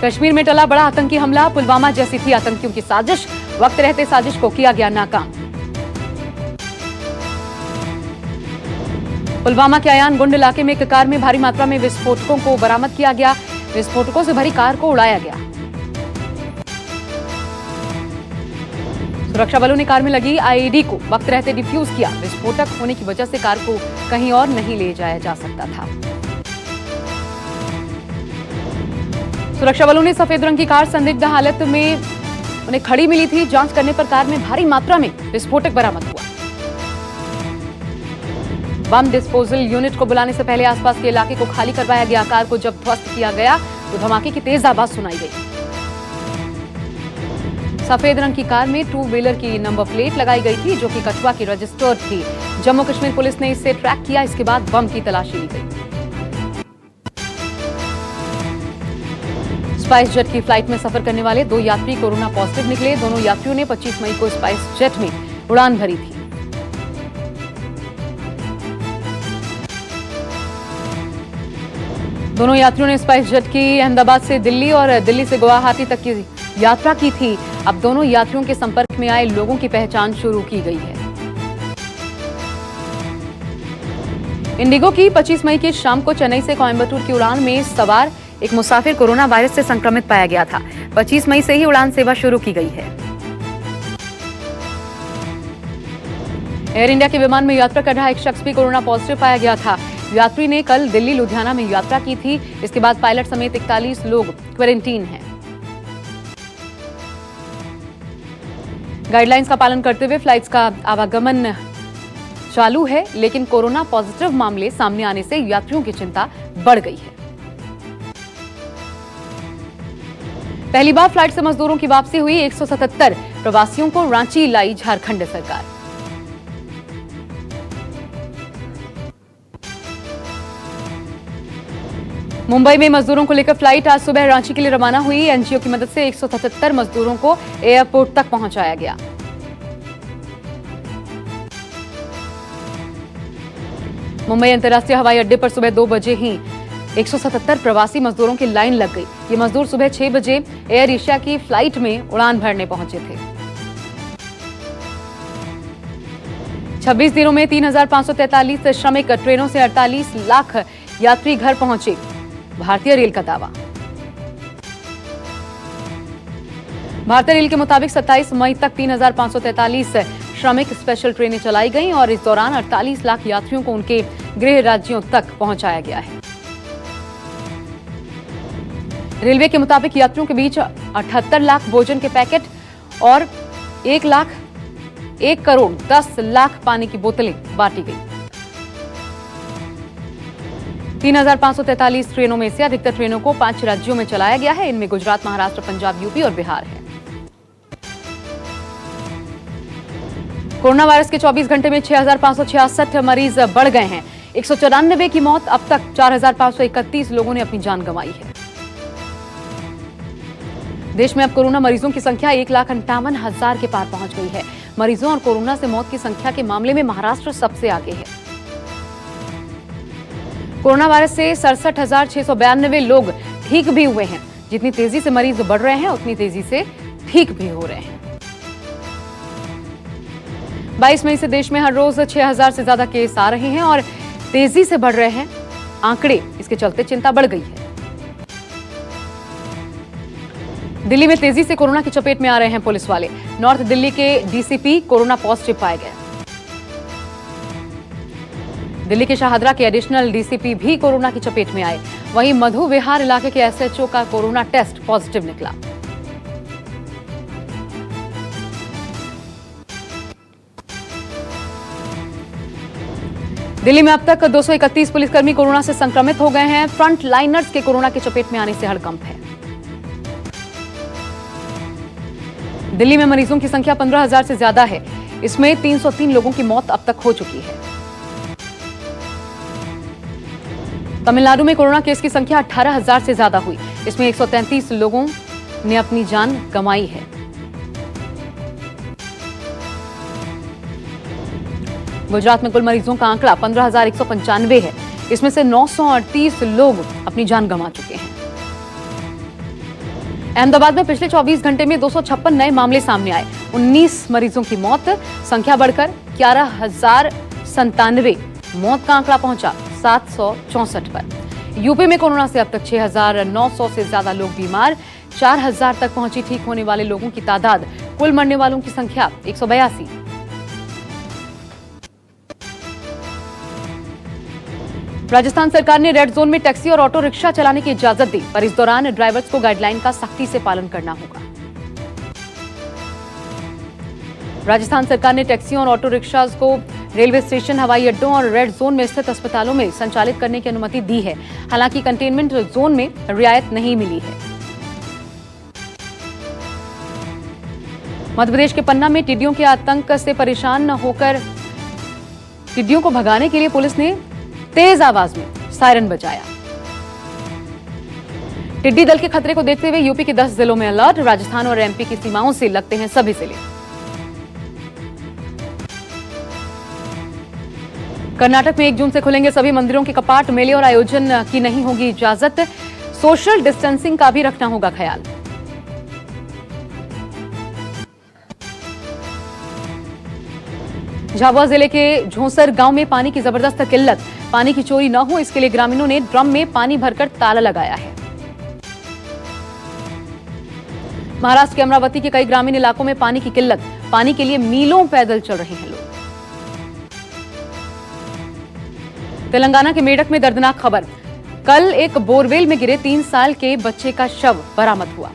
कश्मीर में टला बड़ा आतंकी हमला, पुलवामा जैसी थी आतंकियों की साजिश, वक्त रहते साजिश को किया गया नाकाम। पुलवामा के अयान गुंड इलाके में एक कार में भारी मात्रा में विस्फोटकों को बरामद किया गया। विस्फोटकों से भरी कार को उड़ाया गया। सुरक्षा बलों ने कार में लगी आईईडी को वक्त रहते डिफ्यूज किया। विस्फोटक होने की वजह से कार को कहीं और नहीं ले जाया जा सकता था। सुरक्षा बलों ने सफेद रंग की कार संदिग्ध हालत में उन्हें खड़ी मिली थी। जांच करने पर कार में भारी मात्रा में विस्फोटक बरामद हुआ। बम डिस्पोजल यूनिट को बुलाने से पहले आसपास के इलाके को खाली करवाया गया। कार को जब ध्वस्त किया गया तो धमाके की तेज आवाज सुनाई गई। सफेद रंग की कार में 2 व्हीलर की नंबर प्लेट लगाई गई थी, जो कि कठुआ की रजिस्टर्ड थी। जम्मू कश्मीर पुलिस ने इसे ट्रैक किया। इसके बाद बम की तलाशी ली गई। स्पाइस जेट की फ्लाइट में सफर करने वाले 2 यात्री कोरोना पॉजिटिव निकले। दोनों यात्रियों ने 25 मई को स्पाइस जेट में उड़ान भरी थी। दोनों यात्रियों ने स्पाइस जेट की अहमदाबाद से दिल्ली और दिल्ली से गुवाहाटी तक की यात्रा की थी। अब दोनों यात्रियों के संपर्क में आए लोगों की पहचान शुरू की गई है। इंडिगो की 25 मई की शाम को चेन्नई से कोयंबटूर की उड़ान में सवार एक मुसाफिर कोरोना वायरस से संक्रमित पाया गया था। 25 मई से ही उड़ान सेवा शुरू की गई है। एयर इंडिया के विमान में यात्रा कर रहा एक शख्स भी कोरोना पॉजिटिव पाया गया था। यात्री ने कल दिल्ली लुधियाना में यात्रा की थी। इसके बाद पायलट समेत 41 लोग क्वारंटीन हैं। गाइडलाइंस का पालन करते हुए फ्लाइट्स का आवागमन चालू है, लेकिन कोरोना पॉजिटिव मामले सामने आने से यात्रियों की चिंता बढ़ गई है। पहली बार फ्लाइट से मजदूरों की वापसी हुई। 177 प्रवासियों को रांची लाई झारखंड सरकार। मुंबई में मजदूरों को लेकर फ्लाइट आज सुबह रांची के लिए रवाना हुई। एनजीओ की मदद से 177 मजदूरों को एयरपोर्ट तक पहुंचाया गया। मुंबई अंतर्राष्ट्रीय हवाई अड्डे पर सुबह 2 बजे ही 177 प्रवासी मजदूरों की लाइन लग गई। ये मजदूर सुबह 6 बजे एयर एशिया की फ्लाइट में उड़ान भरने पहुंचे थे। 26 दिनों में 3,543 श्रमिक ट्रेनों से 48 लाख यात्री घर पहुंचे। भारतीय रेल का दावा। भारतीय रेल के मुताबिक 27 मई तक 3,543 श्रमिक स्पेशल ट्रेनें चलाई गईं और इस दौरान 48 लाख यात्रियों को उनके गृह राज्यों तक पहुंचाया गया है। रेलवे के मुताबिक यात्रियों के बीच 78 लाख भोजन के पैकेट और 1 करोड़ 10 लाख पानी की बोतलें बांटी गई। 3,543 ट्रेनों में से अधिकतर ट्रेनों को 5 राज्यों में चलाया गया है। इनमें गुजरात, महाराष्ट्र, पंजाब, यूपी और बिहार है। कोरोना वायरस के 24 घंटे में 6,566 मरीज बढ़ गए हैं। 194 की मौत। अब तक 4,531 लोगों ने अपनी जान गंवाई है। देश में अब कोरोना मरीजों की संख्या 1,58,000 के पार पहुंच गई है। मरीजों और कोरोना से मौत की संख्या के मामले में महाराष्ट्र सबसे आगे है। कोरोना वायरस से 67,692 लोग ठीक भी हुए हैं। जितनी तेजी से मरीज बढ़ रहे हैं, उतनी तेजी से ठीक भी हो रहे हैं। 22 मई से देश में हर रोज 6,000 से ज्यादा केस आ रहे हैं और तेजी से बढ़ रहे हैं आंकड़े। इसके चलते चिंता बढ़ गई है। दिल्ली में तेजी से कोरोना की चपेट में आ रहे हैं पुलिस वाले। नॉर्थ दिल्ली के डीसीपी कोरोना पॉजिटिव पाए गए। दिल्ली के शाहदरा के एडिशनल डीसीपी भी कोरोना की चपेट में आए। वहीं मधु विहार इलाके के एसएचओ का कोरोना टेस्ट पॉजिटिव निकला। दिल्ली में अब तक 231 पुलिसकर्मी कोरोना से संक्रमित हो गए हैं। फ्रंट लाइनर्स के कोरोना की चपेट में आने से हड़कंप है। दिल्ली में मरीजों की संख्या 15,000 से ज्यादा है। इसमें 303 लोगों की मौत अब तक हो चुकी है। तमिलनाडु में कोरोना केस की संख्या 18,000 से ज्यादा हुई। इसमें 133 लोगों ने अपनी जान गंवाई है। गुजरात में कुल मरीजों का आंकड़ा 15,195 है। इसमें से 938 लोग अपनी जान गंवा चुके हैं। अहमदाबाद में पिछले 24 घंटे में 256 नए मामले सामने आए। 19 मरीजों की मौत, संख्या बढ़कर 11,097। मौत का आंकड़ा पहुंचा 764 पर। यूपी में कोरोना से अब तक 6,900 से ज्यादा लोग बीमार, 4,000 तक पहुंची ठीक होने वाले लोगों की तादाद। कुल मरने वालों की संख्या 182। राजस्थान सरकार ने रेड जोन में टैक्सी और ऑटो रिक्शा चलाने की इजाजत दी, पर इस दौरान ड्राइवर्स को गाइडलाइन का सख्ती से पालन करना होगा। राजस्थान सरकार ने टैक्सियों और ऑटो रिक्शाज को रेलवे स्टेशन, हवाई अड्डों और रेड जोन में स्थित अस्पतालों में संचालित करने की अनुमति दी है। हालांकि कंटेनमेंट जोन में रियायत नहीं मिली है। मध्य प्रदेश के पन्ना में टिड्डियों के आतंक से परेशान न होकर टिड्डियों को भगाने के लिए पुलिस ने तेज आवाज में सायरन बजाया। टिड्डी दल के खतरे को देखते हुए यूपी के 10 जिलों में अलर्ट। राजस्थान और एमपी की सीमाओं से लगते हैं सभी जिले। कर्नाटक में 1 जून से खुलेंगे सभी मंदिरों के कपाट। मेले और आयोजन की नहीं होगी इजाजत। सोशल डिस्टेंसिंग का भी रखना होगा ख्याल। झाबुआ जिले के झोंसर गांव में पानी की जबरदस्त किल्लत। पानी की चोरी न हो इसके लिए ग्रामीणों ने ड्रम में पानी भरकर ताला लगाया है। महाराष्ट्र के अमरावती के कई ग्रामीण इलाकों में पानी की किल्लत। पानी के लिए मीलों पैदल चल रहे हैं लोग। तेलंगाना के मेडक में दर्दनाक खबर। कल एक बोरवेल में गिरे 3 साल के बच्चे का शव बरामद हुआ।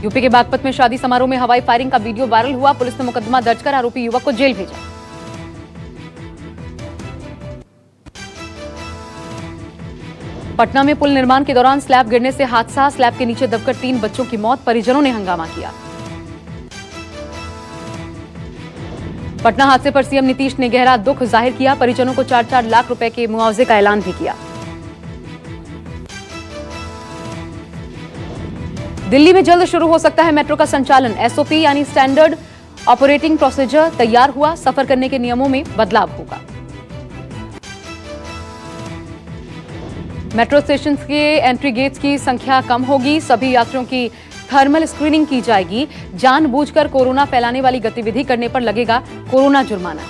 यूपी के बागपत में शादी समारोह में हवाई फायरिंग का वीडियो वायरल हुआ। पुलिस ने मुकदमा दर्ज कर आरोपी युवक को जेल भेजा। पटना में पुल निर्माण के दौरान स्लैब गिरने से हादसा। स्लैब के नीचे दबकर 3 बच्चों की मौत। परिजनों ने हंगामा किया। पटना हादसे पर सीएम नीतीश ने गहरा दुख जाहिर किया। परिजनों को 4-4 लाख रुपए के मुआवजे का ऐलान भी किया। दिल्ली में जल्द शुरू हो सकता है मेट्रो का संचालन। एसओपी यानी स्टैंडर्ड ऑपरेटिंग प्रोसीजर तैयार हुआ। सफर करने के नियमों में बदलाव होगा। मेट्रो स्टेशन के एंट्री गेट्स की संख्या कम होगी। सभी यात्रियों की थर्मल स्क्रीनिंग की जाएगी। जानबूझकर कोरोना फैलाने वाली गतिविधि करने पर लगेगा कोरोना जुर्माना।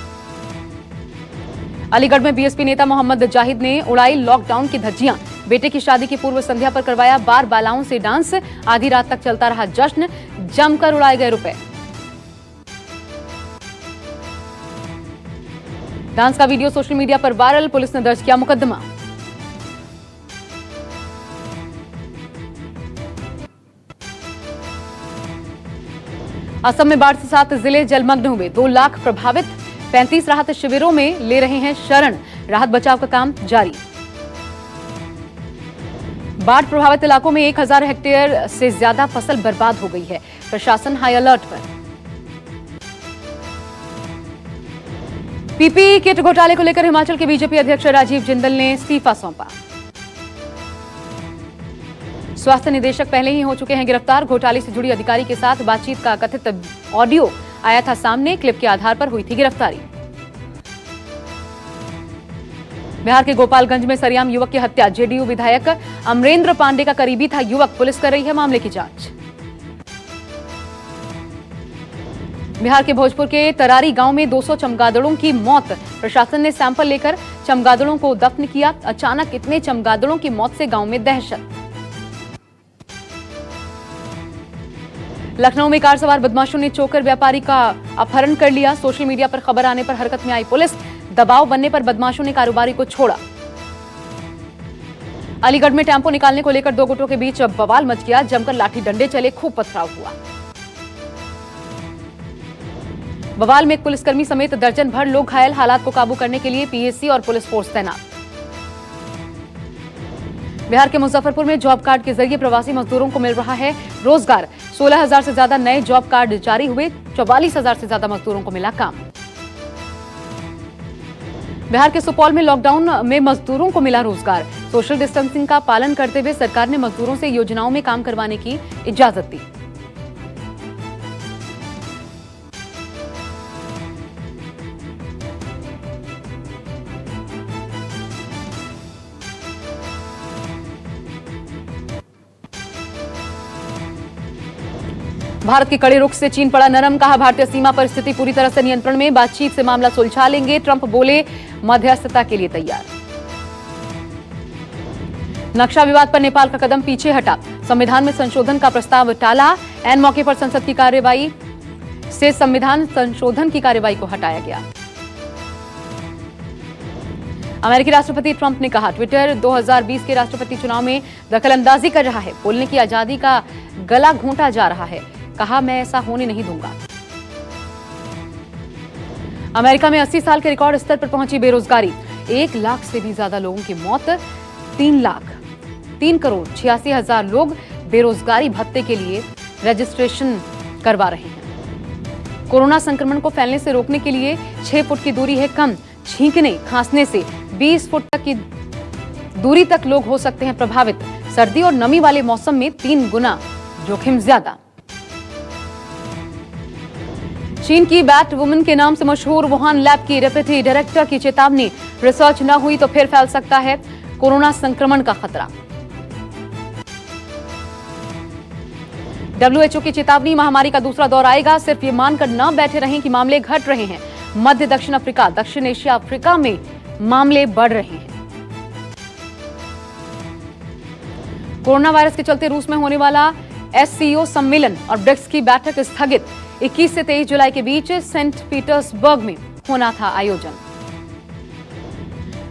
अलीगढ़ में बीएसपी नेता मोहम्मद जाहिद ने उड़ाई लॉकडाउन की धज्जियां। बेटे की शादी की पूर्व संध्या पर करवाया बार बालाओं से डांस। आधी रात तक चलता रहा जश्न। जमकर उड़ाए गए रुपए। डांस का वीडियो सोशल मीडिया पर वायरल। पुलिस ने दर्ज किया मुकदमा। असम में बाढ़ से 7 जिले जलमग्न हुए। 2 लाख प्रभावित। 35 राहत शिविरों में ले रहे हैं शरण। राहत बचाव का काम जारी। बाढ़ प्रभावित इलाकों में 1000 हेक्टेयर से ज्यादा फसल बर्बाद हो गई है। प्रशासन हाई अलर्ट पर। पीपीई किट घोटाले को लेकर हिमाचल के बीजेपी अध्यक्ष राजीव जिंदल ने इस्तीफा सौंपा। स्वास्थ्य निदेशक पहले ही हो चुके हैं गिरफ्तार। घोटाले से जुड़ी अधिकारी के साथ बातचीत का कथित ऑडियो आया था सामने। क्लिप के आधार पर हुई थी गिरफ्तारी। बिहार के गोपालगंज में सरियाम युवक की हत्या। जेडीयू विधायक अमरेंद्र पांडे का करीबी था युवक। पुलिस कर रही है मामले की जांच। बिहार के भोजपुर के तरारी गांव में 200 चमगादड़ों की मौत। प्रशासन ने सैंपल लेकर चमगादड़ों को दफन किया। अचानक इतने चमगादड़ों की मौत से गांव में दहशत। लखनऊ में कार सवार बदमाशों ने चोकर व्यापारी का अपहरण कर लिया। सोशल मीडिया पर खबर आने पर हरकत में आई पुलिस। दबाव बनने पर बदमाशों ने कारोबारी को छोड़ा। अलीगढ़ में टेम्पो निकालने को लेकर 2 गुटों के बीच बवाल मच गया। जमकर लाठी डंडे चले, खूब पथराव हुआ। बवाल में एक पुलिसकर्मी समेत दर्जन भर लोग घायल। हालात को काबू करने के लिए पीएसी और पुलिस फोर्स तैनात। बिहार के मुजफ्फरपुर में जॉब कार्ड के जरिए प्रवासी मजदूरों को मिल रहा है रोजगार। 16,000 से ज्यादा नए जॉब कार्ड जारी हुए। 44,000 से ज्यादा मजदूरों को मिला काम। बिहार के सुपौल में लॉकडाउन में मजदूरों को मिला रोजगार। सोशल डिस्टेंसिंग का पालन करते हुए सरकार ने मजदूरों से योजनाओं में काम करवाने की इजाजत दी। भारत के कड़े रुख से चीन पड़ा नरम, कहा भारतीय सीमा पर स्थिति पूरी तरह से नियंत्रण में, बातचीत से मामला सुलझा लेंगे। ट्रंप बोले मध्यस्थता के लिए तैयार। नक्शा विवाद पर नेपाल का कदम पीछे हटा, संविधान में संशोधन का प्रस्ताव टाला। ऐन मौके पर संसद की कार्यवाही से संविधान संशोधन की कार्यवाही को हटाया गया। अमेरिकी राष्ट्रपति ट्रंप ने कहा ट्विटर 2020 के राष्ट्रपति चुनाव में दखलंदाजी कर रहा है, बोलने की आजादी का गला घोंटा जा रहा है, कहा मैं ऐसा होने नहीं दूंगा। अमेरिका में 80 साल के रिकॉर्ड स्तर पर पहुंची बेरोजगारी, 1 लाख से भी ज्यादा लोगों की मौत, 3,86,000 लोग बेरोजगारी भत्ते के लिए रजिस्ट्रेशन करवा रहे हैं। कोरोना संक्रमण को फैलने से रोकने के लिए 6 फुट की दूरी है कम, छींकने खांसने से 20 फुट तक की दूरी तक लोग हो सकते हैं प्रभावित, सर्दी और नमी वाले मौसम में 3 गुना जोखिम ज्यादा। चीन की बैट वुमन के नाम से मशहूर वुहान लैब की डेप्यूटी डायरेक्टर की चेतावनी, रिसर्च न हुई तो फिर फैल सकता है कोरोना संक्रमण का खतरा। WHO की चेतावनी, महामारी का दूसरा दौर आएगा, सिर्फ ये मानकर न बैठे रहें कि मामले घट रहे हैं। मध्य दक्षिण अफ्रीका, दक्षिण एशिया, अफ्रीका में मामले बढ़ रहे हैं। कोरोना वायरस के चलते रूस में होने वाला SCO सम्मेलन और ब्रिक्स की बैठक स्थगित, 21 से 23 जुलाई के बीच सेंट पीटर्सबर्ग में होना था आयोजन।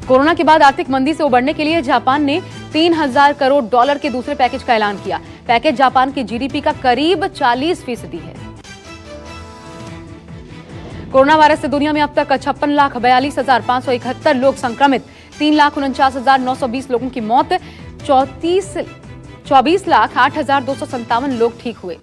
कोरोना के बाद आर्थिक मंदी से उबरने के लिए जापान ने $3000 करोड़ के दूसरे पैकेज का ऐलान किया। पैकेज जापान की GDP का करीब 40% है। कोरोना वायरस से दुनिया में अब तक 56,42,571 लोग संक्रमित, 3,49,920 लोगों की मौत, 24,08,257 लोग ठीक हुए।